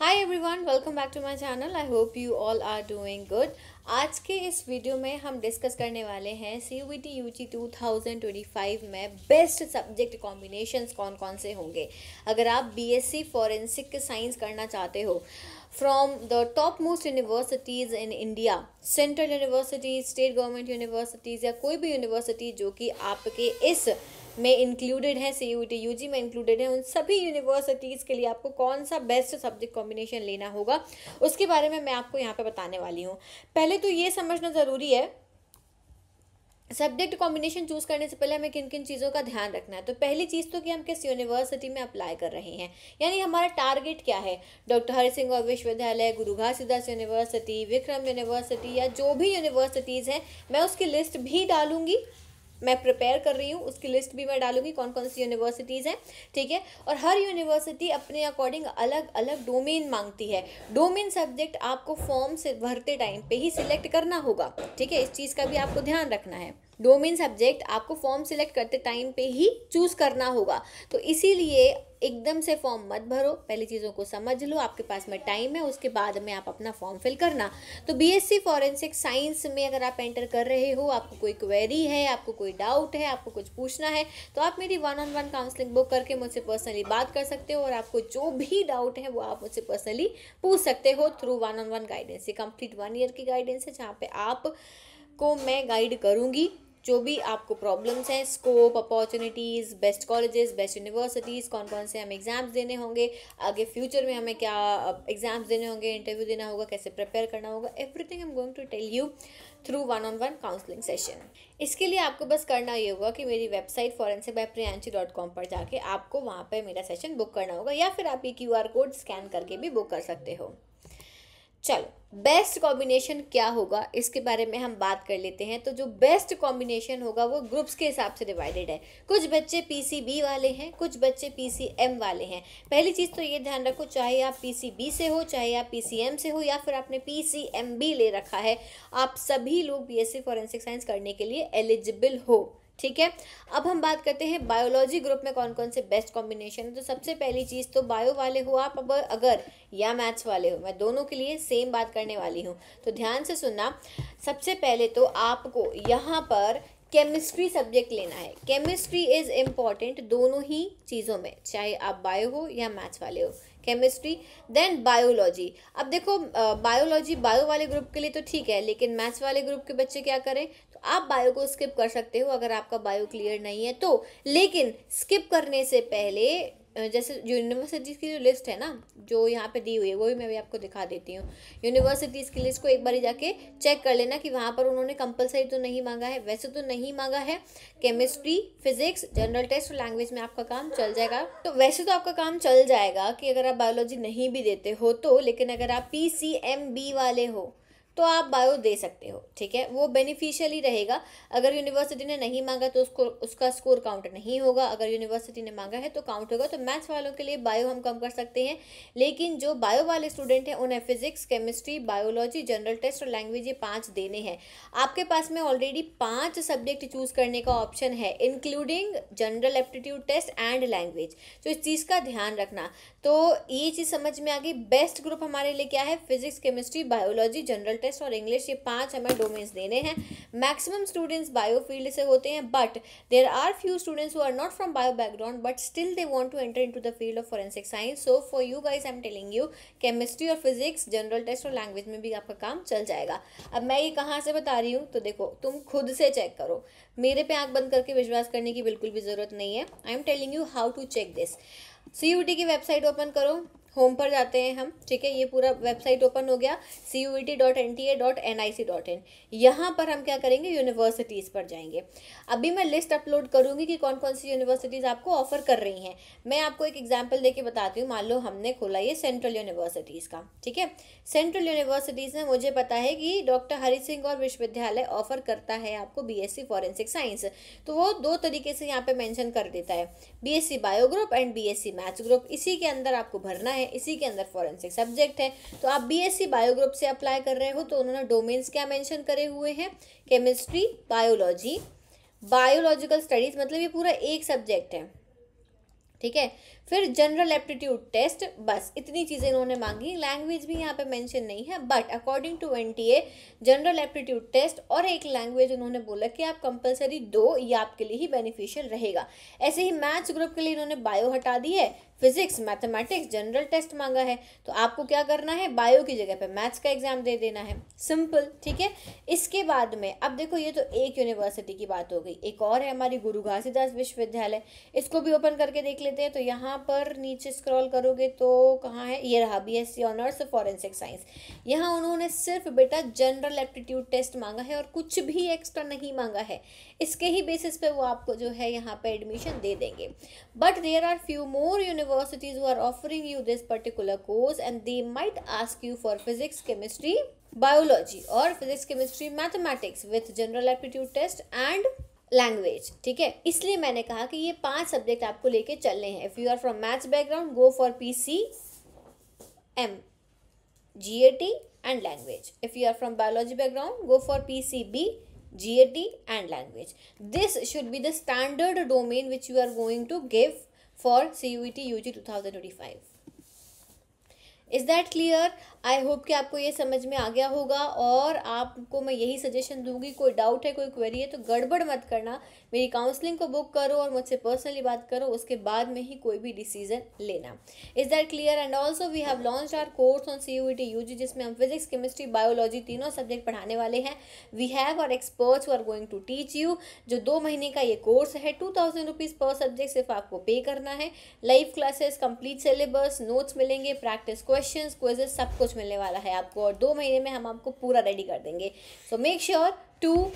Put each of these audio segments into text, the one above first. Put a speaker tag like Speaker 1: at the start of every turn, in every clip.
Speaker 1: Hi everyone, welcome back to my channel. I hope you all are doing good. आज के इस video में हम डिस्कस करने वाले हैं CUET UG 2025 में बेस्ट सब्जेक्ट कॉम्बिनेशंस कौन कौन से होंगे। अगर आप BSc फॉरेंसिक साइंस करना चाहते हो from the top most universities in India, central universities, state government universities या कोई भी यूनिवर्सिटी जो कि आपके इस में इंक्लूडेड है, CUET UG में इंक्लूडेड है, उन सभी यूनिवर्सिटीज़ के लिए आपको कौन सा बेस्ट सब्जेक्ट कॉम्बिनेशन लेना होगा उसके बारे में मैं आपको यहाँ पे बताने वाली हूँ। पहले तो ये समझना ज़रूरी है, सब्जेक्ट कॉम्बिनेशन चूज़ करने से पहले हमें किन किन चीज़ों का ध्यान रखना है। तो पहली चीज़ तो कि हम किस यूनिवर्सिटी में अप्लाई कर रहे हैं, यानी हमारा टारगेट क्या है। डॉक्टर हरि सिंह गौर विश्वविद्यालय, गुरु घासीदास यूनिवर्सिटी, विक्रम यूनिवर्सिटी या जो भी यूनिवर्सिटीज़ हैं, मैं उसकी लिस्ट भी डालूंगी। मैं प्रिपेयर कर रही हूँ, उसकी लिस्ट भी मैं डालूंगी कौन कौन सी यूनिवर्सिटीज़ हैं, ठीक है। और हर यूनिवर्सिटी अपने अकॉर्डिंग अलग अलग डोमेन मांगती है। डोमेन सब्जेक्ट आपको फॉर्म से भरते टाइम पे ही सिलेक्ट करना होगा, ठीक है। इस चीज़ का भी आपको ध्यान रखना है। डोमेन सब्जेक्ट आपको फॉर्म सिलेक्ट करते टाइम पे ही चूज़ करना होगा। तो इसीलिए एकदम से फॉर्म मत भरो, पहली चीज़ों को समझ लो, आपके पास में टाइम है, उसके बाद में आप अपना फॉर्म फिल करना। तो BSc फॉरेंसिक साइंस में अगर आप एंटर कर रहे हो, आपको कोई क्वेरी है, आपको कोई डाउट है, आपको कुछ पूछना है, तो आप मेरी 1-on-1 काउंसलिंग बुक करके मुझसे पर्सनली बात कर सकते हो। और आपको जो भी डाउट है वो आप मुझसे पर्सनली पूछ सकते हो थ्रू 1-on-1 गाइडेंस। ये कंप्लीट 1 ईयर की गाइडेंस है, जहाँ पे आपको मैं गाइड करूँगी जो भी आपको प्रॉब्लम्स हैं, scope, opportunities, best colleges, best universities, कौन कौन से हमें एग्ज़ाम्स देने होंगे, आगे फ्यूचर में हमें क्या एग्ज़ाम्स देने होंगे, इंटरव्यू देना होगा, कैसे प्रिपेयर करना होगा, everything I am going to tell you through 1-on-1 counselling session. इसके लिए आपको बस करना ये होगा कि मेरी वेबसाइट forensic.priyanshi.com पर जाके आपको वहाँ पर मेरा सेशन बुक करना होगा, या फिर आप ये QR कोड स्कैन करके भी बुक कर सकते हो। चलो, बेस्ट कॉम्बिनेशन क्या होगा इसके बारे में हम बात कर लेते हैं। तो जो बेस्ट कॉम्बिनेशन होगा वो ग्रुप्स के हिसाब से डिवाइडेड है। कुछ बच्चे PCB वाले हैं, कुछ बच्चे PCM वाले हैं। पहली चीज़ तो ये ध्यान रखो, चाहे आप PCB से हो, चाहे आप PCM से हो, या फिर आपने PCMB ले रखा है, आप सभी लोग BSc फॉरेंसिक साइंस करने के लिए एलिजिबल हो, ठीक है। अब हम बात करते हैं बायोलॉजी ग्रुप में कौन कौन से बेस्ट कॉम्बिनेशन है। तो सबसे पहली चीज़ तो बायो वाले हो आप अब अगर, या मैथ्स वाले हो, मैं दोनों के लिए सेम बात करने वाली हूँ, तो ध्यान से सुनना। सबसे पहले तो आपको यहाँ पर केमिस्ट्री सब्जेक्ट लेना है। केमिस्ट्री इज़ इम्पॉर्टेंट दोनों ही चीज़ों में, चाहे आप बायो हो या मैथ्स वाले हो। Chemistry, then biology. अब देखो, बायोलॉजी बायो वाले ग्रुप के लिए तो ठीक है, लेकिन मैथ्स वाले ग्रुप के बच्चे क्या करें, तो आप बायो को स्किप कर सकते हो अगर आपका बायो क्लियर नहीं है तो। लेकिन स्किप करने से पहले जैसे यूनिवर्सिटीज़ की जो लिस्ट है ना, जो यहाँ पे दी हुई है, वो भी मैं भी आपको दिखा देती हूँ। यूनिवर्सिटीज़ की लिस्ट को एक बार जाके चेक कर लेना कि वहाँ पर उन्होंने कंपलसरी तो नहीं मांगा है। वैसे तो नहीं मांगा है, केमिस्ट्री, फिजिक्स, जनरल टेस्ट और लैंग्वेज में आपका काम चल जाएगा। तो वैसे तो आपका काम चल जाएगा कि अगर आप बायोलॉजी नहीं भी देते हो तो, लेकिन अगर आप PCMB वाले हो तो आप बायो दे सकते हो, ठीक है। वो बेनिफिशियल ही रहेगा। अगर यूनिवर्सिटी ने नहीं मांगा तो उसका स्कोर काउंट नहीं होगा, अगर यूनिवर्सिटी ने मांगा है तो काउंट होगा। तो मैथ्स वालों के लिए बायो हम कम कर सकते हैं, लेकिन जो बायो वाले स्टूडेंट हैं उन्हें physics, chemistry, biology, general test और लैंग्वेज, ये 5 देने हैं। आपके पास में ऑलरेडी 5 सब्जेक्ट चूज करने का ऑप्शन है, including general aptitude test and language. तो इस चीज़ का ध्यान रखना। तो ये चीज़ समझ में आ गई। बेस्ट ग्रुप हमारे लिए क्या है, physics, chemistry, biology, general test और इंग्लिश, ये 5 हमें डोमेन्स देने हैं। मैक्सिमम स्टूडेंट्स बायो फील्ड से होते हैं, but there are few students who are not from bio background but still they want to enter into the field of forensic science. So for you guys I am telling you, chemistry और physics, general test और language में भी आपका काम चल जाएगा। अब मैं ये कहाँ से बता रही हूँ, तो देखो, तुम खुद से चेक करो, मेरे पे आंख बंद करके विश्वास करने की बिल्कुल भी ज़रूरत नहीं है। I am telling you how to check this. CUET की वेबसाइट ओपन करो, होम पर जाते हैं हम, ठीक है। ये पूरा वेबसाइट ओपन हो गया, CUET.NTA.NIC.in। यहाँ पर हम क्या करेंगे, यूनिवर्सिटीज़ पर जाएंगे। अभी मैं लिस्ट अपलोड करूँगी कि कौन कौन सी यूनिवर्सिटीज़ आपको ऑफर कर रही हैं। मैं आपको एक एग्जांपल देके बताती हूँ। मान लो हमने खोला ये सेंट्रल यूनिवर्सिटीज़ का, ठीक है। सेंट्रल यूनिवर्सिटीज़ में मुझे पता है कि डॉक्टर हरि सिंह गौर विश्वविद्यालय ऑफर करता है आपको BSc फॉरेंसिक साइंस। तो वो 2 तरीके से यहाँ पे मेंशन कर देता है, BSc bio group and BSc maths group. इसी के अंदर आपको भरना है, इसी के अंदर फॉरेंसिक सब्जेक्ट है। तो आप BSc बायो ग्रुप से अप्लाई कर रहे हो तो उन्होंने डोमेन्स क्या मेंशन करे हुए हैं, केमिस्ट्री, बायोलॉजी, बायोलॉजिकल स्टडीज, मतलब ये पूरा एक सब्जेक्ट है, ठीक है। फिर जनरल एप्टीट्यूड टेस्ट, बस इतनी चीज़ें इन्होंने मांगी। लैंग्वेज भी यहाँ पे मेंशन नहीं है, but according to NTA general aptitude test और एक लैंग्वेज उन्होंने बोला कि आप कंपलसरी दो, ये आपके लिए ही बेनिफिशियल रहेगा। ऐसे ही मैथ्स ग्रुप के लिए इन्होंने बायो हटा दी है, फिजिक्स मैथमेटिक्स जनरल टेस्ट मांगा है, तो आपको क्या करना है, बायो की जगह पे मैथ्स का एग्जाम दे देना है, सिंपल, ठीक है। इसके बाद में अब देखो, ये तो एक यूनिवर्सिटी की बात हो गई, एक और है हमारी गुरु घासीदास विश्वविद्यालय, इसको भी ओपन करके देख लेते हैं। तो यहाँ पर नीचे स्क्रॉल करोगे तो कहाँ है, ये रहा, बीएससी ऑनर्स फॉरेंसिक साइंस। यहाँ उन्होंने सिर्फ बेटा जनरल एप्टीट्यूड टेस्ट मांगा है और कुछ भी एक्स्ट्रा नहीं मांगा है। इसके ही बेसिस पे वो आपको जो है यहाँ पे एडमिशन दे देंगे। But there are few more universities who are offering you this particular course and they might ask you for physics, chemistry, biology or physics, chemistry, mathematics with general aptitude test and language, ठीक है। इसलिए मैंने कहा कि ये 5 subject आपको लेके चलने हैं। If you are from maths background, go for PCM, GAT and language. If you are from biology background, go for PCB, GAT and language. This should be the standard domain which you are going to give for CUET UG 2025. Is that clear? I hope कि आपको ये समझ में आ गया होगा। और आपको मैं यही सजेशन दूंगी, कोई डाउट है, कोई क्वेरी है तो गड़बड़ मत करना, मेरी काउंसलिंग को बुक करो और मुझसे पर्सनली बात करो, उसके बाद में ही कोई भी डिसीजन लेना। Is that clear? And also we have launched our course on CUET UG, जिसमें हम फिजिक्स, केमिस्ट्री, बायोलॉजी तीनों सब्जेक्ट पढ़ाने वाले हैं। We have our experts who are going to teach you. जो 2 महीने का ये कोर्स है, 2000 रुपीज़ पर सब्जेक्ट सिर्फ आपको पे करना है। Live classes, complete syllabus, notes मिलेंगे, प्रैक्टिस क्वेश्चंस, क्विजेस, सब कुछ मिलने वाला है आपको और 2 महीने में हम आपको पूरा रेडी कर देंगे। So make sure to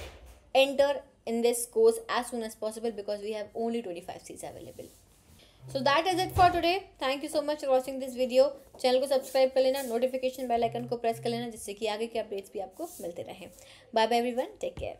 Speaker 1: enter in this course as soon as possible because we have only 25 seats available. So that is it for today. Thank you so much for watching this video. Channel को subscribe कर लेना, notification bell icon को press कर लेना, जिससे कि आगे के अपडेट्स भी आपको मिलते रहें। Bye bye everyone, take care.